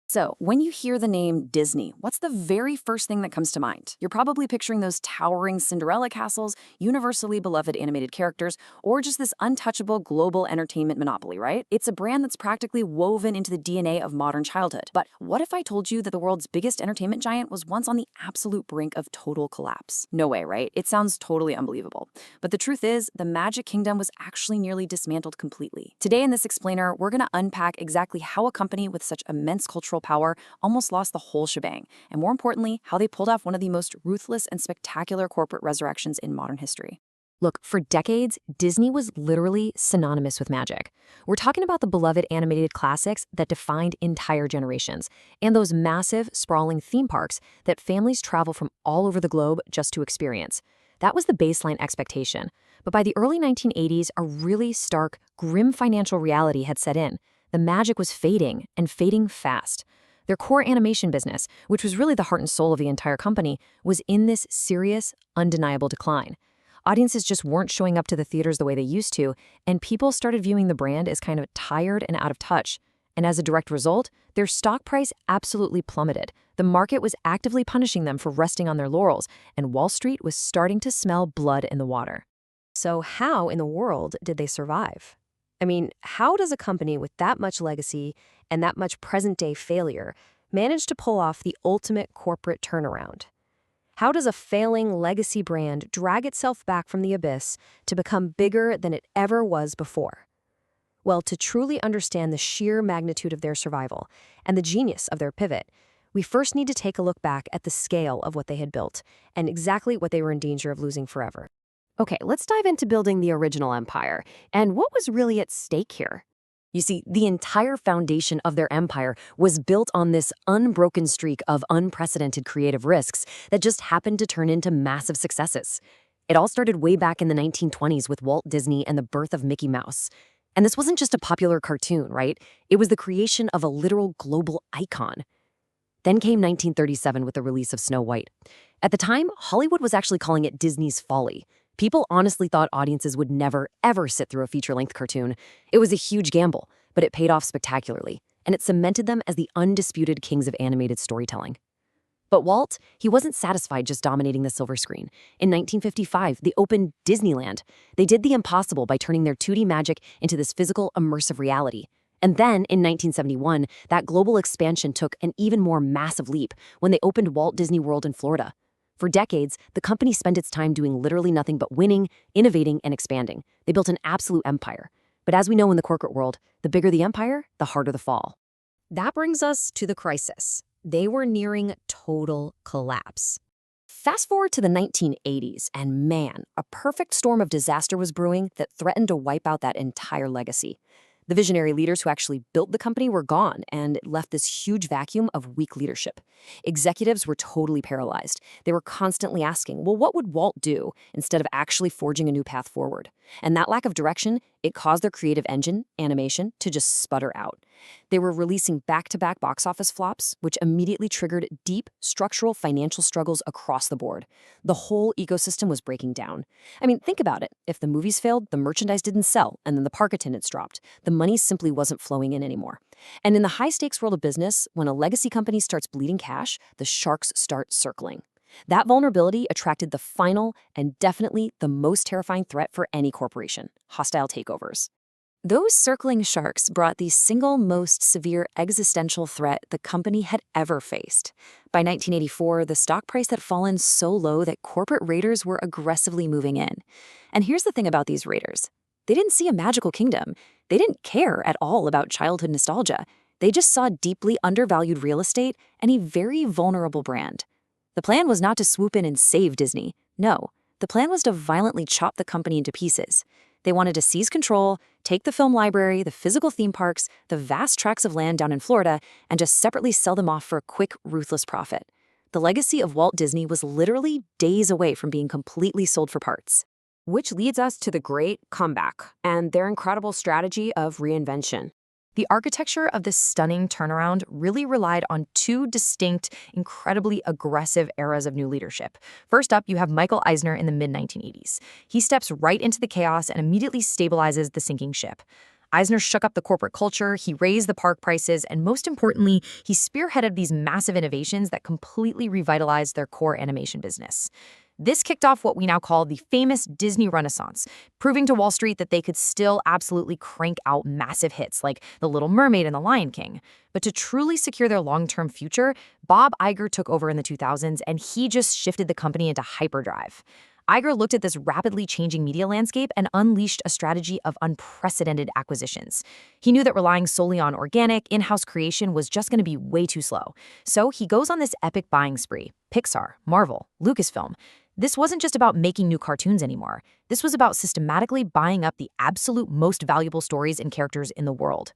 So, when you hear the name Disney, what's the very first thing that comes to mind? You're probably picturing those towering Cinderella castles, universally beloved animated characters, or just this untouchable global entertainment monopoly, right? It's a brand that's practically woven into the DNA of modern childhood. But what if I told you that the world's biggest entertainment giant was once on the absolute brink of total collapse? No way, right? It sounds totally unbelievable. But the truth is, the Magic Kingdom was actually nearly dismantled completely. Today in this explainer, we're going to unpack exactly how a company with such immense cultural power almost lost the whole shebang, and more importantly, how they pulled off one of the most ruthless and spectacular corporate resurrections in modern history. Look, for decades, Disney was literally synonymous with magic. We're talking about the beloved animated classics that defined entire generations, and those massive, sprawling theme parks that families travel from all over the globe just to experience. That was the baseline expectation. But by the early 1980s, a really stark, grim financial reality had set in. The magic was fading, and fading fast. Their core animation business, which was really the heart and soul of the entire company, was in this serious, undeniable decline. Audiences just weren't showing up to the theaters the way they used to, and people started viewing the brand as kind of tired and out of touch. And as a direct result, their stock price absolutely plummeted. The market was actively punishing them for resting on their laurels, and Wall Street was starting to smell blood in the water. So how in the world did they survive? I mean, how does a company with that much legacy and that much present-day failure manage to pull off the ultimate corporate turnaround? How does a failing legacy brand drag itself back from the abyss to become bigger than it ever was before? Well, to truly understand the sheer magnitude of their survival and the genius of their pivot, we first need to take a look back at the scale of what they had built and exactly what they were in danger of losing forever. Okay, let's dive into building the original empire and what was really at stake here. You see, the entire foundation of their empire was built on this unbroken streak of unprecedented creative risks that just happened to turn into massive successes. It all started way back in the 1920s with Walt Disney and the birth of Mickey Mouse. And this wasn't just a popular cartoon, right? It was the creation of a literal global icon. Then came 1937 with the release of Snow White. At the time, Hollywood was actually calling it Disney's folly. People honestly thought audiences would never, ever sit through a feature-length cartoon. It was a huge gamble, but it paid off spectacularly, and it cemented them as the undisputed kings of animated storytelling. But Walt, he wasn't satisfied just dominating the silver screen. In 1955, they opened Disneyland. They did the impossible by turning their 2D magic into this physical, immersive reality. And then, in 1971, that global expansion took an even more massive leap when they opened Walt Disney World in Florida. For decades, the company spent its time doing literally nothing but winning, innovating, and expanding. They built an absolute empire. But as we know in the corporate world, the bigger the empire, the harder the fall. That brings us to the crisis. They were nearing total collapse. Fast forward to the 1980s, and man, a perfect storm of disaster was brewing that threatened to wipe out that entire legacy. The visionary leaders who actually built the company were gone, and it left this huge vacuum of weak leadership. Executives were totally paralyzed. They were constantly asking, well, what would Walt do, instead of actually forging a new path forward? And that lack of direction, it caused their creative engine, animation, to just sputter out. They were releasing back-to-back box office flops, which immediately triggered deep, structural financial struggles across the board. The whole ecosystem was breaking down. I mean, think about it. If the movies failed, the merchandise didn't sell, and then the park attendance dropped. The money simply wasn't flowing in anymore. And in the high-stakes world of business, when a legacy company starts bleeding cash, the sharks start circling. That vulnerability attracted the final and definitely the most terrifying threat for any corporation: hostile takeovers. Those circling sharks brought the single most severe existential threat the company had ever faced. By 1984, the stock price had fallen so low that corporate raiders were aggressively moving in. And here's the thing about these raiders. They didn't see a magical kingdom. They didn't care at all about childhood nostalgia. They just saw deeply undervalued real estate and a very vulnerable brand. The plan was not to swoop in and save Disney. No, the plan was to violently chop the company into pieces. They wanted to seize control, take the film library, the physical theme parks, the vast tracts of land down in Florida, and just separately sell them off for a quick, ruthless profit. The legacy of Walt Disney was literally days away from being completely sold for parts. Which leads us to the Great Comeback and their incredible strategy of reinvention. The architecture of this stunning turnaround really relied on two distinct, incredibly aggressive eras of new leadership. First up, you have Michael Eisner in the mid-1980s. He steps right into the chaos and immediately stabilizes the sinking ship. Eisner shook up the corporate culture, he raised the park prices, and most importantly, he spearheaded these massive innovations that completely revitalized their core animation business. This kicked off what we now call the famous Disney Renaissance, proving to Wall Street that they could still absolutely crank out massive hits like The Little Mermaid and The Lion King. But to truly secure their long-term future, Bob Iger took over in the 2000s, and he just shifted the company into hyperdrive. Iger looked at this rapidly changing media landscape and unleashed a strategy of unprecedented acquisitions. He knew that relying solely on organic, in-house creation was just going to be way too slow. So he goes on this epic buying spree. Pixar, Marvel, Lucasfilm. This wasn't just about making new cartoons anymore. This was about systematically buying up the absolute most valuable stories and characters in the world.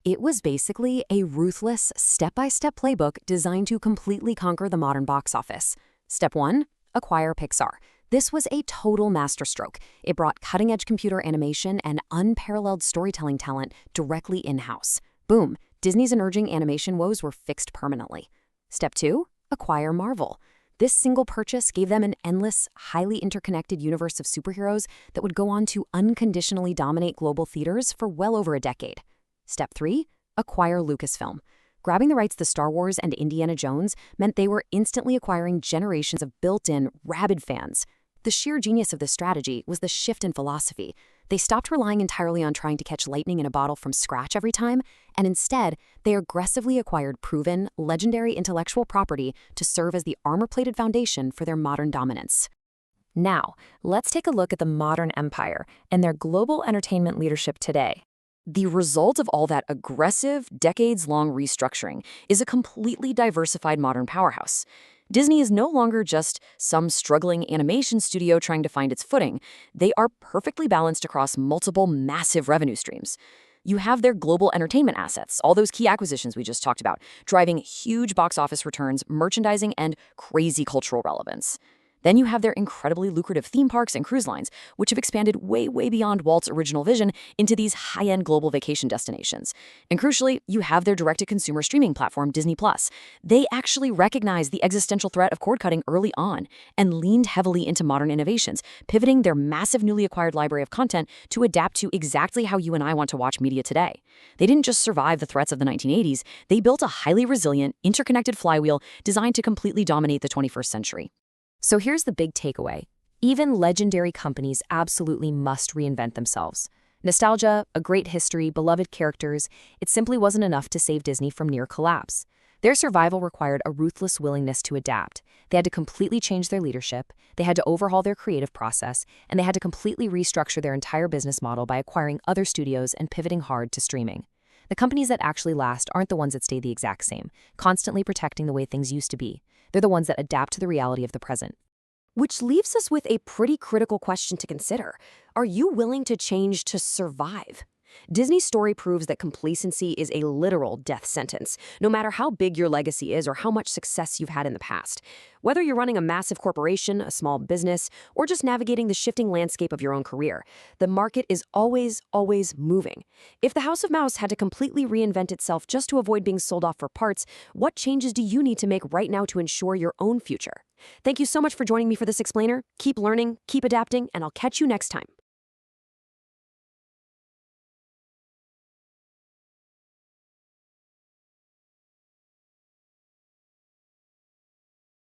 It was basically a ruthless, step-by-step playbook designed to completely conquer the modern box office. Step 1. Acquire Pixar. This was a total masterstroke. It brought cutting-edge computer animation and unparalleled storytelling talent directly in-house. Boom, Disney's emerging animation woes were fixed permanently. Step 2. Acquire Marvel. This single purchase gave them an endless, highly interconnected universe of superheroes that would go on to unconditionally dominate global theaters for well over a decade. Step 3. Acquire Lucasfilm. Grabbing the rights to Star Wars and Indiana Jones meant they were instantly acquiring generations of built-in, rabid fans. The sheer genius of this strategy was the shift in philosophy. They stopped relying entirely on trying to catch lightning in a bottle from scratch every time, and instead, they aggressively acquired proven, legendary intellectual property to serve as the armor-plated foundation for their modern dominance. Now, let's take a look at the modern empire and their global entertainment leadership today. The result of all that aggressive, decades-long restructuring is a completely diversified modern powerhouse. Disney is no longer just some struggling animation studio trying to find its footing. They are perfectly balanced across multiple massive revenue streams. You have their global entertainment assets, all those key acquisitions we just talked about, driving huge box office returns, merchandising, and crazy cultural relevance. Then you have their incredibly lucrative theme parks and cruise lines, which have expanded way, way beyond Walt's original vision into these high-end global vacation destinations. And crucially, you have their direct-to-consumer streaming platform, Disney+. They actually recognized the existential threat of cord-cutting early on and leaned heavily into modern innovations, pivoting their massive newly acquired library of content to adapt to exactly how you and I want to watch media today. They didn't just survive the threats of the 1980s, they built a highly resilient, interconnected flywheel designed to completely dominate the 21st century. So here's the big takeaway. Even legendary companies absolutely must reinvent themselves. Nostalgia, a great history, beloved characters, it simply wasn't enough to save Disney from near collapse. Their survival required a ruthless willingness to adapt. They had to completely change their leadership, they had to overhaul their creative process, and they had to completely restructure their entire business model by acquiring other studios and pivoting hard to streaming. The companies that actually last aren't the ones that stay the exact same, constantly protecting the way things used to be. They're the ones that adapt to the reality of the present. Which leaves us with a pretty critical question to consider. Are you willing to change to survive? Disney's story proves that complacency is a literal death sentence, no matter how big your legacy is or how much success you've had in the past. Whether you're running a massive corporation, a small business, or just navigating the shifting landscape of your own career, the market is always, always moving. If the House of Mouse had to completely reinvent itself just to avoid being sold off for parts, what changes do you need to make right now to ensure your own future? Thank you so much for joining me for this explainer. Keep learning, keep adapting, and I'll catch you next time.